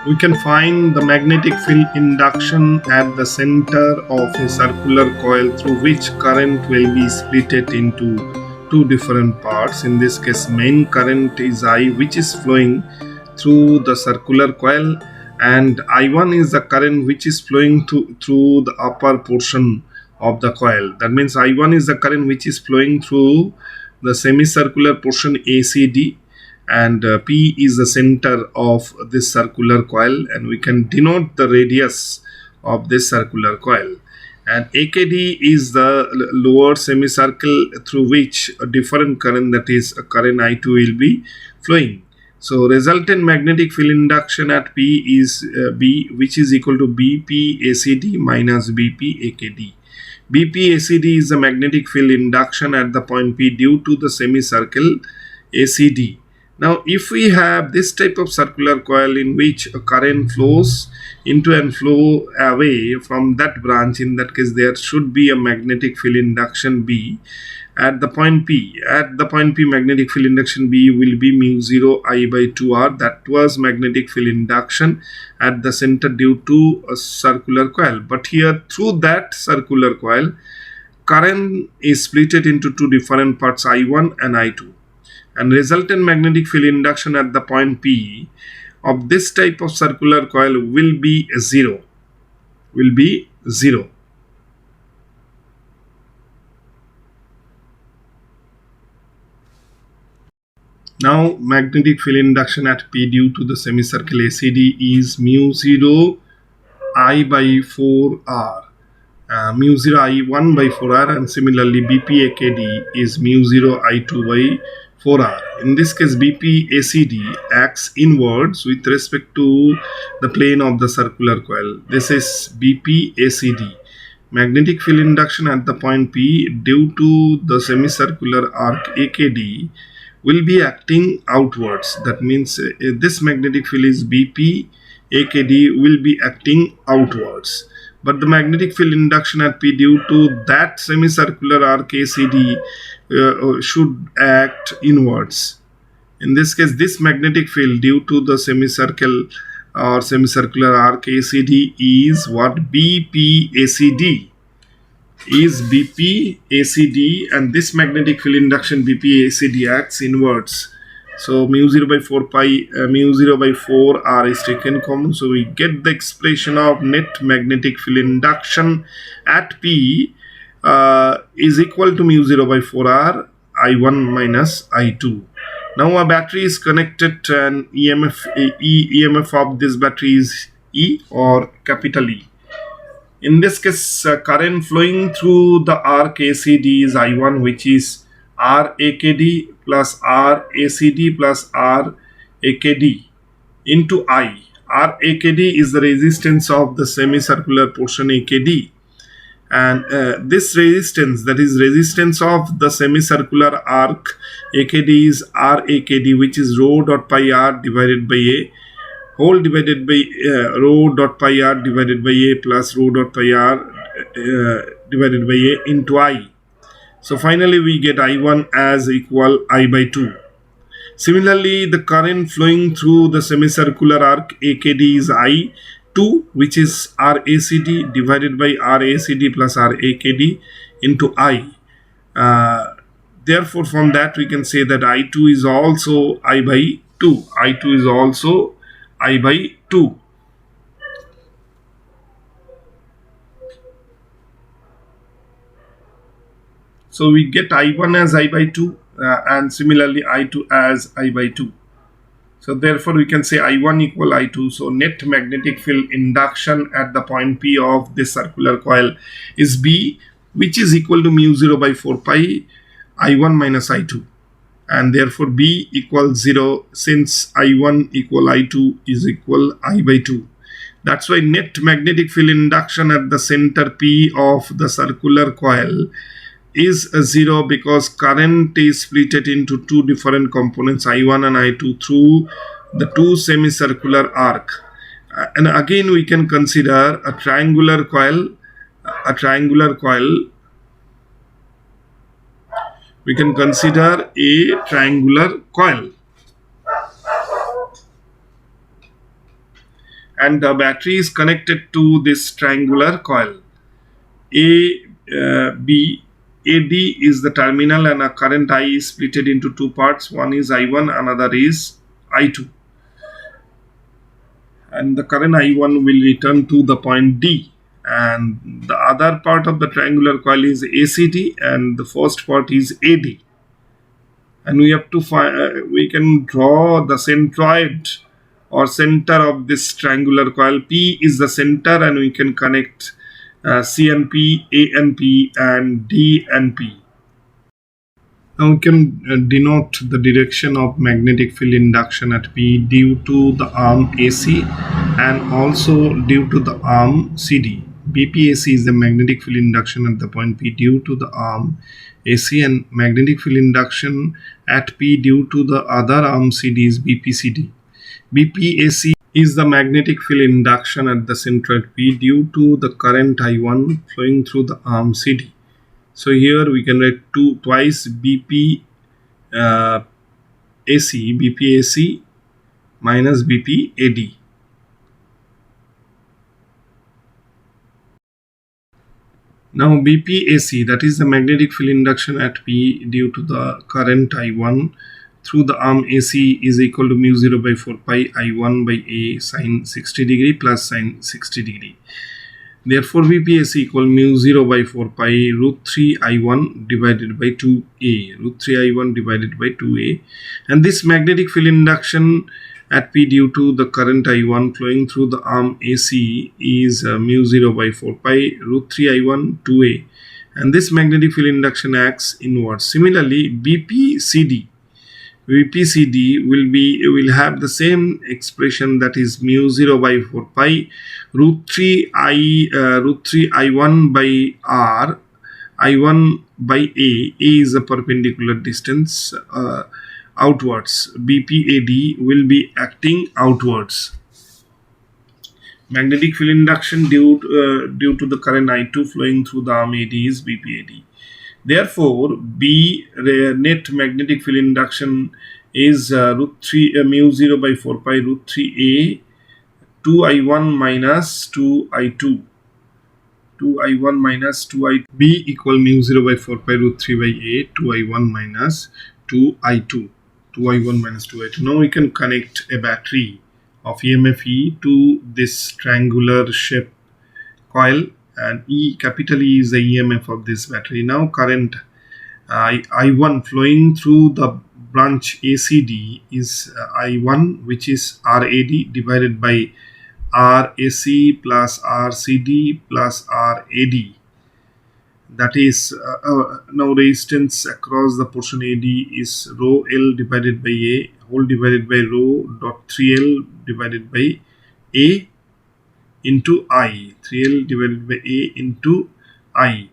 We can find the magnetic field induction at the center of a circular coil through which current will be split into two different parts. In this case, main current is I, which is flowing through the circular coil, and I1 is the current which is flowing through the upper portion of the coil. That means I1 is the current which is flowing through the semicircular portion ACD, and P is the center of this circular coil, and we can denote the radius of this circular coil. And AKD is the lower semicircle through which a different current, that is a current I2, will be flowing. So resultant magnetic field induction at P is B, which is equal to BP ACD minus BP AKD. BP ACD is the magnetic field induction at the point P due to the semicircle ACD. Now, if we have this type of circular coil in which a current flows into and flow away from that branch, in that case there should be a magnetic field induction B at the point P. At the point P, magnetic field induction B will be mu 0 I by 2R. That was magnetic field induction at the center due to a circular coil. But here, through that circular coil, current is split into two different parts, I1 and I2. And resultant magnetic field induction at the point P of this type of circular coil will be zero. Now, magnetic field induction at P due to the semicircle ACD is mu 0 I by 4R. Mu 0 I1 by 4R, and similarly BP AKD is mu 0 I2 by 4R. In this case, BP ACD acts inwards with respect to the plane of the circular coil. This is BP ACD. Magnetic field induction at the point P due to the semicircular arc AKD will be acting outwards. That means this magnetic field is BP AKD will be acting outwards. But the magnetic field induction at P due to that semicircular arc ACD should act inwards. In this case, this magnetic field due to the semicircle or semicircular arc ACD is what? BP ACD. Is BP ACD, and this magnetic field induction BP ACD acts inwards. So mu 0 by 4 pi, mu 0 by 4 R is taken common. So we get the expression of net magnetic field induction at P is equal to mu 0 by 4 R I1 minus I2. Now a battery is connected, and EMF of this battery is E or capital E. In this case, current flowing through the arc ACD is I1, which is R AKD plus R ACD plus R AKD into I. R AKD is the resistance of the semicircular portion AKD. And this resistance, that is resistance of the semicircular arc AKD, is R AKD, which is rho dot pi R divided by A, whole divided by rho dot pi R divided by A plus rho dot pi R divided by A into I. So finally we get I1 as equal I by 2. Similarly, the current flowing through the semicircular arc AKD is I2, which is RACD divided by RACD plus RAKD into I. Therefore, from that we can say that I2 is also I by 2. I2 is also I by 2. So we get I1 as I by 2 and similarly I2 as I by 2. So therefore we can say I1 equal I2. So net magnetic field induction at the point P of this circular coil is B, which is equal to mu 0 by 4 pi I1 minus I2. And therefore B equals 0, since I1 equal I2 is equal I by 2. That's why net magnetic field induction at the center P of the circular coil is 0, because current is split into two different components, I1 and I2, through the two semicircular arc. And again we can consider a triangular coil. We can consider a triangular coil. and the battery is connected to this triangular coil. B AD is the terminal, and a current I is split into two parts. One is I1, another is I2. And the current I1 will return to the point D. And the other part of the triangular coil is ACD, and the first part is AD. And we have to find, we can draw the centroid or center of this triangular coil. P is the center, and we can connect C and P, A and P, and D and P. Now we can denote the direction of magnetic field induction at P due to the arm AC and also due to the arm CD. BPAC is the magnetic field induction at the point P due to the arm AC, and magnetic field induction at P due to the other arm CD is BPCD. BPAC is the magnetic field induction at the centroid P due to the current I1 flowing through the arm CD. So here we can write twice BPAC minus BPAD. Now BPAC, that is the magnetic field induction at P due to the current I1 through the arm AC, is equal to mu 0 by 4 pi I1 by A sine 60 degree plus sine 60 degree. Therefore, BPAC equal mu 0 by 4 pi root 3 I1 divided by 2A, root 3 I1 divided by 2A. And this magnetic field induction at P due to the current I1 flowing through the arm AC is mu 0 by 4 pi root 3 I1 2A. And this magnetic field induction acts inwards. Similarly, BPCD will have the same expression, that is mu 0 by 4 pi root 3 I1 by R, I1 by A. A is a perpendicular distance outwards. BPAD will be acting outwards. Magnetic field induction due to the current I2 flowing through the arm AD is BPAD. Therefore, B net magnetic field induction is root 3 mu 0 by 4 pi root 3A 2I1 minus 2I2. 2I1 minus 2I2. B equal mu 0 by 4 pi root 3 by A 2I1 minus 2I2. 2I1 minus 2I2. Now we can connect a battery of EMF E to this triangular shape coil, and E, capital E, is the EMF of this battery. Now current I1 flowing through the branch ACD is I1, which is RAD divided by RAC plus RCD plus RAD. That is now resistance across the portion AD is rho L divided by A whole divided by rho dot 3L divided by A into I. 3L divided by A into I.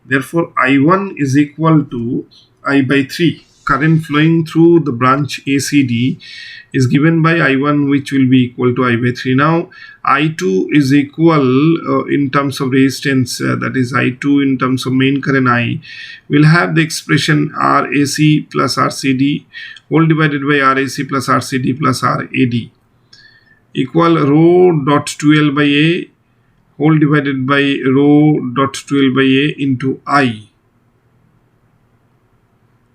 Therefore, I1 is equal to I by 3. Current flowing through the branch ACD is given by I1, which will be equal to I by 3. Now, I2 is equal in terms of resistance, that is I2 in terms of main current I, will have the expression RAC plus RCD whole divided by RAC plus RCD plus RAD equal rho dot 2L by A whole divided by rho dot 2L by A into I.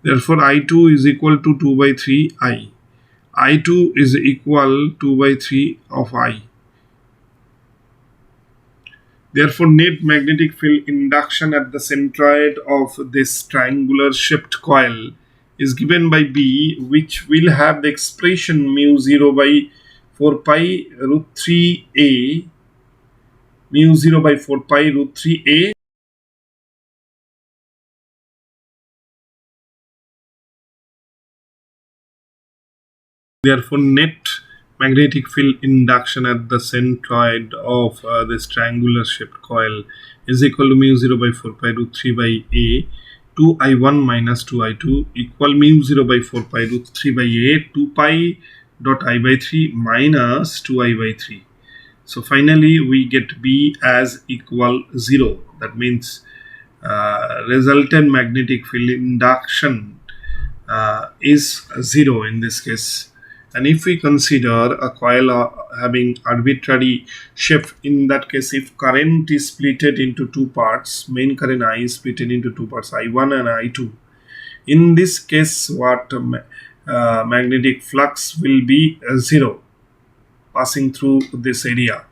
Therefore, I2 is equal to 2 by 3 I. I2 is equal 2 by 3 of I. Therefore, net magnetic field induction at the centroid of this triangular shaped coil is given by B, which will have the expression mu 0 by 4 pi root 3A, mu 0 by 4 pi root 3A. Therefore, net magnetic field induction at the centroid of this triangular shaped coil is equal to mu 0 by 4 pi root 3 by A 2I1 minus 2I2 equal mu 0 by 4 pi root 3 by A 2 pi dot I by 3 minus 2I by 3. So finally we get B as equal 0. That means resultant magnetic field induction is 0 in this case. And if we consider a coil having arbitrary shape, in that case, if current is splitted into two parts, main current I is splitted into two parts, I1 and I2. In this case, what magnetic flux will be 0 passing through this area.